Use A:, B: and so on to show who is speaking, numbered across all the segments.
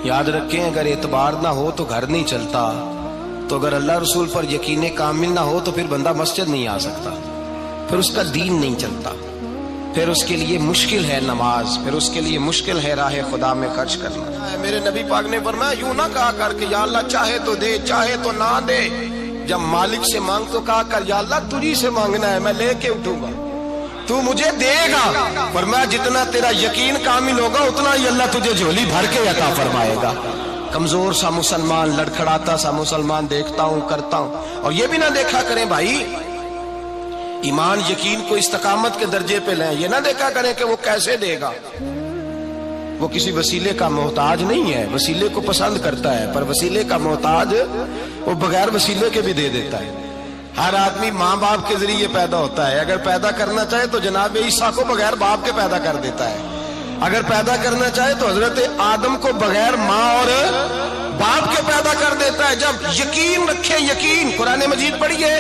A: یاد رکھیں اگر اعتبار نہ ہو تو گھر نہیں چلتا، تو اگر اللہ رسول پر یقین کامل نہ ہو تو پھر بندہ مسجد نہیں آ سکتا، پھر اس کا دین نہیں چلتا، پھر اس کے لیے مشکل ہے نماز، پھر اس کے لیے مشکل ہے راہ خدا میں خرچ کرنا۔ میرے نبی پاک نے فرمایا یوں نہ کہا کر کہ یا اللہ چاہے تو دے چاہے تو نہ دے، جب مالک سے مانگ تو کہا کر یا اللہ تجھی سے مانگنا ہے، میں لے کے اٹھوں گا، تو مجھے دے گا۔ فرمایا جتنا تیرا یقین کامل ہوگا اتنا ہی اللہ تجھے جھولی بھر کے عطا فرمائے گا۔ کمزور سا مسلمان، لڑکھڑاتا سا مسلمان دیکھتا ہوں کرتا ہوں، اور یہ بھی نہ دیکھا کریں بھائی ایمان یقین کو استقامت کے درجے پہ لیں، یہ نہ دیکھا کریں کہ وہ کیسے دے گا، وہ کسی وسیلے کا محتاج نہیں ہے، وسیلے کو پسند کرتا ہے، پر وسیلے کا محتاج وہ بغیر وسیلے کے بھی دے دیتا ہے۔ ہر آدمی ماں باپ کے ذریعے پیدا ہوتا ہے، اگر پیدا کرنا چاہے تو جناب عیسیٰ کو بغیر باپ کے پیدا کر دیتا ہے، اگر پیدا کرنا چاہے تو حضرت آدم کو بغیر ماں اور باپ کے پیدا کر دیتا ہے۔ جب یقین رکھیں، یقین، قرآن مجید پڑھیے،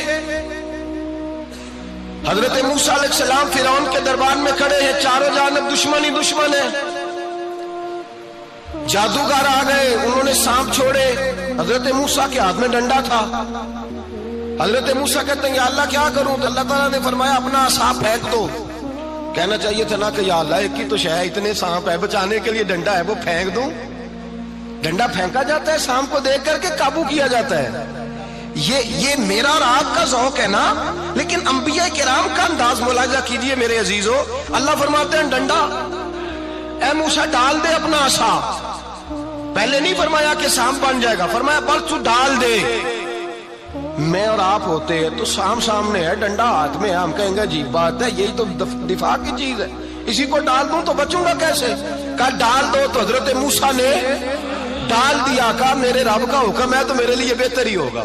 A: حضرت موسیٰ علیہ السلام فرعون کے دربار میں کھڑے ہیں، چاروں جانب دشمن ہی دشمن ہے، جادوگر آ گئے، انہوں نے سانپ چھوڑے، حضرت موسیٰ کے ہاتھ میں ڈنڈا تھا، حضرت موسیٰ کہتے ہیں یا اللہ کیا کروں، تو اللہ تعالیٰ نے فرمایا اپنا عصا پھینک دو۔ کہنا چاہیے تھا نا کہ یا اللہ ایک ہی تو شے ہے، اتنے سانپ ہے، بچانے کے لیے ڈنڈا ہے وہ پھینک دوں؟ ڈنڈا پھینکا جاتا ہے، سانپ کو دیکھ کر کے قابو کیا جاتا ہے۔ یہ میرا اور آپ کا ذوق ہے نا، لیکن انبیاء کرام کا انداز ملاحظہ کیجئے میرے عزیزو۔ اللہ فرماتے ہیں ڈنڈا، اے موسیٰ ڈال دے اپنا عصا، پہلے نہیں فرمایا کہ سانپ بن جائے گا، فرمایا بس تو ڈال دے۔ میں اور آپ ہوتے ہیں تو سام سامنے ہے، ڈنڈا ہاتھ میں ہے، ہم کہیں گے عجیب بات ہے، یہی تو دفاع کی چیز ہے، اسی کو ڈال دوں تو بچوں گا کیسے؟ کہا ڈال دو، تو حضرت موسیٰ نے ڈال دیا، کہا میرے رب کا حکم ہے تو میرے لیے بہتر ہی ہوگا۔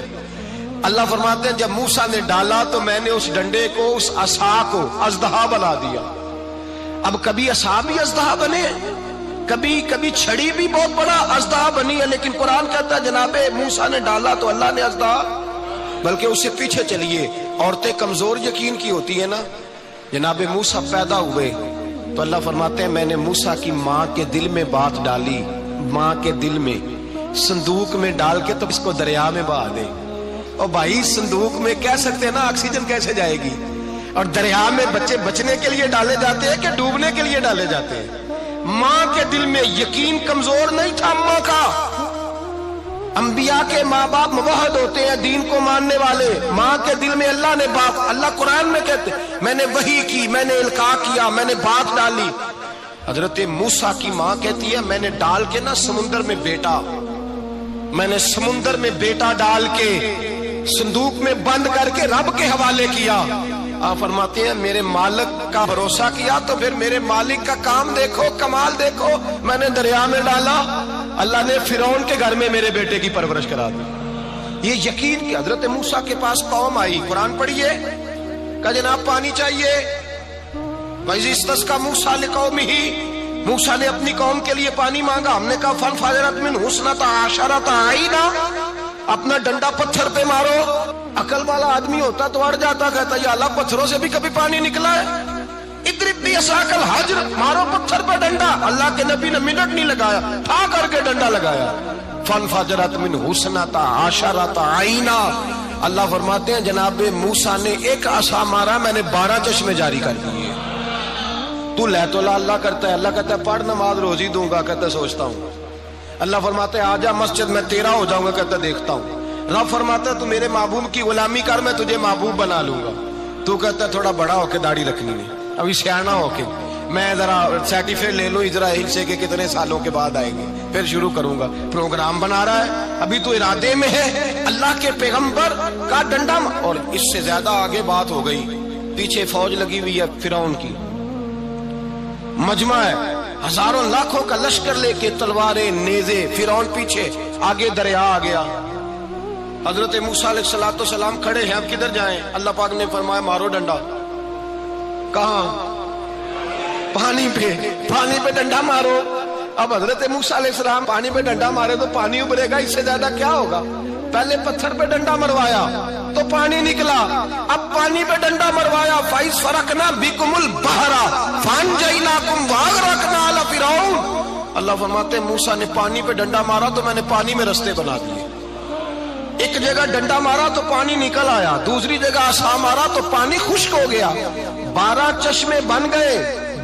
A: اللہ فرماتے ہیں جب موسیٰ نے ڈالا تو میں نے اس ڈنڈے کو، اس عصا کو اژدہا بنا دیا۔ اب کبھی عصا بھی اژدہا بنے، کبھی چھڑی بھی بہت بڑا اژدہا بنی ہے، لیکن قرآن کہتا ہے جناب موسیٰ نے ڈالا تو اللہ نے اژدہا، بلکہ اس سے پیچھے چلیے، عورتیں کمزور یقین کی ہوتی ہیں نا، جناب موسیٰ پیدا ہوئے تو اللہ فرماتے ہیں میں نے موسیٰ کی ماں کے دل میں بات ڈالی، ماں کے دل میں، صندوق میں ڈال کے تو اس کو دریا میں بہا دے۔ اور بھائی صندوق میں کہہ سکتے ہیں نا آکسیجن کیسے جائے گی، اور دریا میں بچے بچنے کے لیے ڈالے جاتے ہیں کہ ڈوبنے کے لیے ڈالے جاتے ہیں؟ ماں کے دل میں یقین کمزور نہیں تھا ماں کا۔ انبیاء کے ماں باپ موحد ہوتے ہیں، دین کو ماننے والے، ماں کے دل میں اللہ نے بات، اللہ قرآن میں کہتے میں نے وحی کی، میں نے القاء کیا، میں نے بات ڈالی۔ حضرت موسیٰ کی ماں کہتی ہے میں نے ڈال کے نا سمندر میں بیٹا، میں نے سمندر میں بیٹا ڈال کے صندوق میں بند کر کے رب کے حوالے کیا۔ آپ فرماتے ہیں میرے مالک کا بھروسہ کیا تو پھر میرے مالک کا کام دیکھو، کمال دیکھو، میں نے دریا میں ڈالا، اللہ نے فرعون کے گھر میں میرے بیٹے کی پرورش کرا دی۔ یہ یقین کہ حضرت موسیٰ کے پاس قوم آئی، قرآن پڑھیے، کہا جناب پانی چاہیے، وَإِذِ اسْتَسْقَىٰ مُوسَىٰ لِقَوْمِهِ، موسیٰ نے اپنی قوم کے لیے پانی مانگا، ہم نے کہا فَانْفَجَرَتْ مِنْهُ اثْنَتَا عَشَرَةَ عَيْنًا، اپنا ڈنڈا پتھر پہ مارو۔ عقل والا آدمی ہوتا تو اڑ جاتا، کہتا یا اللہ پتھروں سے بھی کبھی پانی نکلا ہے؟ اضرب بعصاک الحجر، مارو پتھر پہ ڈنڈا۔ اللہ کے نبی نے منٹ نہیں لگایا، ٹھا کر کے ڈنڈا لگایا، فَانْفَجَرَتْ مِنْهُ اثْنَتَا عَشَرَةَ عَيْنًا۔ اللہ فرماتے ہیں جناب موسیٰ نے ایک عصا مارا، میں نے 12 چشمے جاری کر دیے۔ تو لے تو لا اللہ کرتا ہے، اللہ کہتا ہے پڑھ نماز روزی دوں گا، کہتا ہے سوچتا ہوں۔ اللہ فرماتے ہیں آجا مسجد میں تیرا ہو جاؤں گا، کہتا ہے دیکھتا ہوں۔ رب فرماتا ہے تو میرے محبوب کی غلامی کر، میں تجھے محبوب بنا لوں گا۔ تو کہتا ہے تھوڑا بڑا ہو کے داڑھی رکھنی ہے، ابھی سیانا ہو کے میں ذرا سرٹیفکیٹ لے لوں اسرائیل سے کہ کتنے سالوں کے بعد آئیں گے، پھر شروع کروں گا۔ پروگرام بنا رہا ہے، ابھی تو ارادے میں ہے۔ اللہ کے پیغمبر کا ڈنڈا، اور اس سے زیادہ آگے بات ہو گئی، پیچھے فوج لگی ہوئی ہے فرعون کی، مجمع ہے، ہزاروں لاکھوں کا لشکر لے کے، تلواریں نیزے، فرعون پیچھے، آگے دریا آ گیا۔ حضرت موسیٰ علیہ السلام کھڑے ہیں، اب کدھر جائیں؟ اللہ پاک نے فرمایا مارو ڈنڈا۔ کہاں؟ پانی پہ ڈنڈا مارو۔ اب حضرت موسیٰ علیہ السلام پانی پہ ڈنڈا مارے تو پانی ابھرے گا، اس سے زیادہ کیا ہوگا؟ پہلے پتھر پہ ڈنڈا مروایا تو پانی نکلا، اب پانی پہ ڈنڈا مروایا، فَإِذْ فَرَقْنَا بِكُمُ الْبَحْرَ فَأَنْجَيْنَاكُمْ وَأَغْرَقْنَا آلَ فِرْعَوْنَ، اللہ فرماتے ہیں موسیٰ نے پانی پہ ڈنڈا مارا تو میں نے پانی میں رستے بنا دیے. ایک جگہ ڈنڈا مارا تو پانی نکل آیا, دوسری جگہ عصا مارا تو پانی خشک ہو گیا. 12 چشمے بن گئے,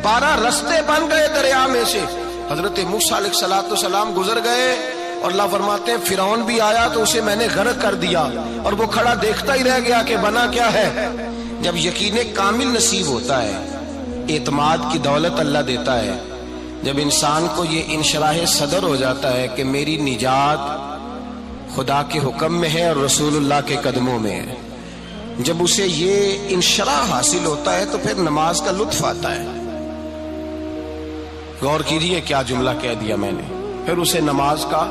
A: 12 رستے بن گئے دریا میں سے. حضرت موسیٰ علیہ السلام گزر گئے اور اللہ فرماتے ہیں فرعون بھی آیا تو اسے میں نے غرق کر دیا اور وہ کھڑا دیکھتا ہی رہ گیا کہ بنا کیا ہے. جب یقین کامل نصیب ہوتا ہے, اعتماد کی دولت اللہ دیتا ہے, جب انسان کو یہ انشراح صدر ہو جاتا ہے کہ میری نجات خدا کے حکم میں ہے اور رسول اللہ کے قدموں میں ہے, جب اسے یہ انشراح حاصل ہوتا ہے تو پھر نماز کا لطف آتا ہے. غور کیجیے کیا جملہ کہہ دیا میں نے. پھر اسے نماز کا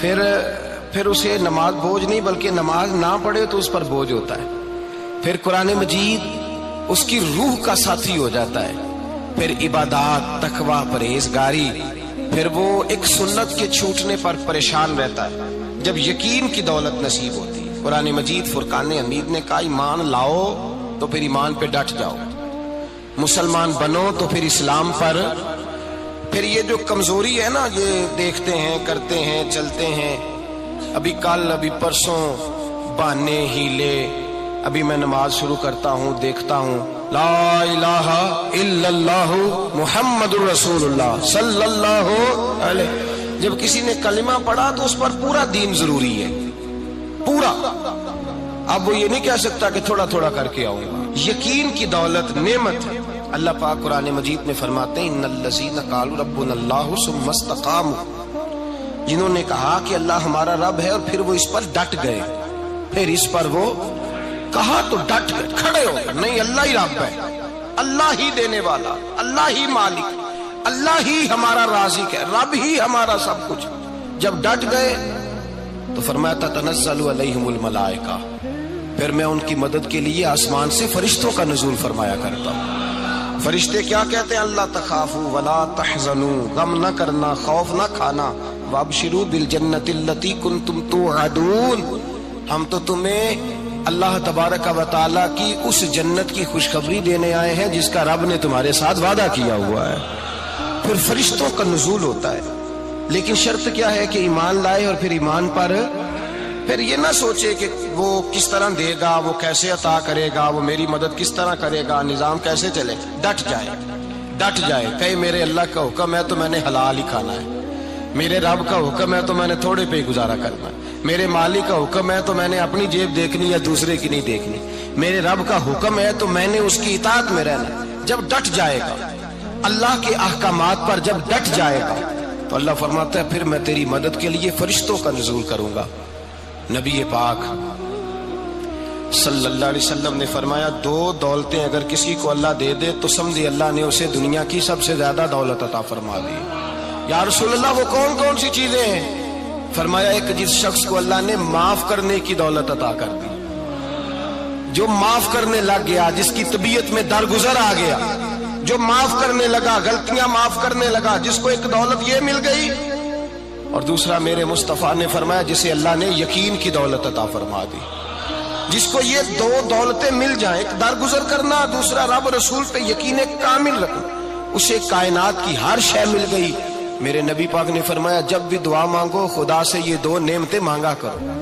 A: پھر اسے نماز بوجھ نہیں بلکہ نماز نہ پڑھے تو اس پر بوجھ ہوتا ہے. پھر قرآن مجید اس کی روح کا ساتھی ہو جاتا ہے. پھر عبادات, تقوی, پرہیزگاری, پھر وہ ایک سنت کے چھوٹنے پر پریشان رہتا ہے. جب یقین کی دولت نصیب ہوتی ہے, قرآن مجید فرقان حمید نے کہا ایمان لاؤ تو پھر ایمان پہ ڈٹ جاؤ, مسلمان بنو تو پھر اسلام پر. پھر یہ جو کمزوری ہے نا, یہ دیکھتے ہیں, کرتے ہیں, چلتے ہیں, ابھی کل ابھی پرسوں, بہانے, ہیلے. ابھی میں نماز شروع کرتا ہوں, دیکھتا ہوں لا الہ الا اللہ محمد الرسول اللہ صلی اللہ علیہ. جب کسی نے کلمہ پڑھا تو اس پر پورا دین ضروری ہے, پورا. اب وہ یہ نہیں کہہ سکتا کہ تھوڑا تھوڑا کر کے آؤں گا. یقین کی دولت نعمت ہے. اللہ پاک قرآن مجید میں فرماتے ہیں ان الذین قالوا ربنا اللہ ثم استقاموا, جنہوں نے کہا کہ اللہ ہمارا رب ہے اور پھر وہ اس پر ڈٹ گئے, پھر اس پر وہ کہا تو ڈٹ گئے, کھڑے ہو گئے. نہیں, اللہ ہی رب ہے, اللہ ہی دینے والا, اللہ ہی مالک, اللہ ہی ہمارا رازق ہے, رب ہی ہمارا سب کچھ. جب ڈٹ گئے تو فرمایا تتنزل علیہم الملائکہ, پھر میں ان کی مدد کے لیے آسمان سے فرشتوں کا نزول فرمایا کرتا ہوں. فرشتے کیا کہتے ہیں؟ اللہ تخافوا ولا تحزنوا, غم نہ کرنا, خوف نہ کھانا. وابشروا بالجنۃ التي كنتم توعدون, ہم تو تمہیں اللہ تبارک و تعالیٰ کی اس جنت کی خوشخبری دینے آئے ہیں جس کا رب نے تمہارے ساتھ وعدہ کیا ہوا ہے. پھر فرشتوں کا نزول ہوتا ہے, لیکن شرط کیا ہے کہ ایمان لائے اور پھر ایمان پر پھر یہ نہ سوچے کہ وہ کس طرح دے گا, وہ کیسے عطا کرے گا, وہ میری مدد کس طرح کرے گا, نظام کیسے چلے. ڈٹ جائے, ڈٹ جائے, کہے میرے اللہ کا حکم ہے تو میں نے حلال ہی کھانا ہے, میرے رب کا حکم ہے تو میں نے تھوڑے پہ گزارا کرنا ہے, میرے مالک کا حکم ہے تو میں نے اپنی جیب دیکھنی یا دوسرے کی نہیں دیکھنی, میرے رب کا حکم ہے تو میں نے اس کی اطاعت میں رہنا. جب ڈٹ جائے گا اللہ کے احکامات پر, جب ڈٹ جائے گا تو اللہ فرماتا ہے پھر میں تیری مدد کے لیے فرشتوں کا نزول کروں گا. نبی پاک صلی اللہ علیہ وسلم نے فرمایا 2 دولتیں اگر کسی کو اللہ دے دے تو سمجھے اللہ نے اسے دنیا کی سب سے زیادہ دولت عطا فرما دی. یا رسول اللہ وہ کون کون سی چیزیں ہیں؟ فرمایا ایک جس شخص کو اللہ نے معاف کرنے کی دولت عطا کر دی, جو معاف کرنے لگ گیا, جس کی طبیعت میں درگزر آ گیا, جو معاف کرنے لگا, غلطیاں معاف کرنے لگا, جس کو ایک دولت یہ مل گئی. اور دوسرا میرے مصطفیٰ نے فرمایا جسے اللہ نے یقین کی دولت عطا فرما دی. جس کو یہ 2 دولتیں مل جائیں, ایک درگزر کرنا, دوسرا رب رسول پہ یقین کامل رکھنا, اسے کائنات کی ہر شے مل گئی. میرے نبی پاک نے فرمایا جب بھی دعا مانگو خدا سے یہ 2 نعمتیں مانگا کرو,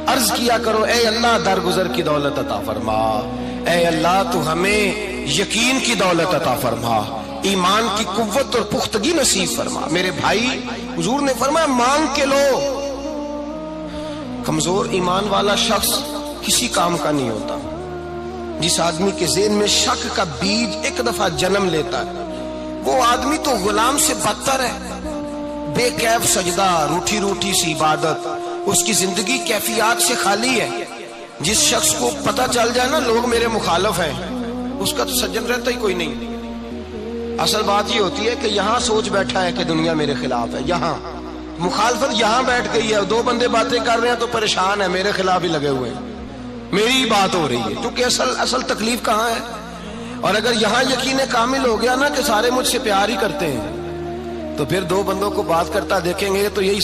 A: عرض کیا کرو اے اللہ درگزر کی دولت عطا فرما, اے اللہ تو ہمیں یقین کی دولت عطا فرما, ایمان کی قوت اور پختگی نصیب فرما. میرے بھائی حضور نے فرمایا مانگ کے لو. کمزور ایمان والا شخص کسی کام کا نہیں ہوتا. جس آدمی کے ذہن میں شک کا بیج ایک دفعہ جنم لیتا ہے وہ آدمی تو غلام سے بدتر ہے. بے کیف سجدہ, روٹھی روٹھی سی عبادت, اس کی زندگی کیفیات سے خالی ہے. جس شخص کو پتہ چل جائے نا لوگ میرے مخالف ہیں, اس کا تو سجن رہتا ہی کوئی نہیں. اصل بات یہ ہوتی ہے کہ یہاں سوچ بیٹھا ہے کہ دنیا میرے خلاف ہے, یہاں مخالفت یہاں بیٹھ گئی ہے, 2 بندے باتیں کر رہے ہیں تو پریشان ہے, میرے خلاف ہی لگے ہوئے ہیں, میری ہی بات ہو رہی ہے. کیونکہ اصل تکلیف کہاں ہے؟ اور اگر یہاں یقین کامل ہو گیا نا کہ سارے مجھ سے پیار ہی کرتے ہیں تو پھر 2 بندوں کو بات کرتا دیکھیں گے تو یہی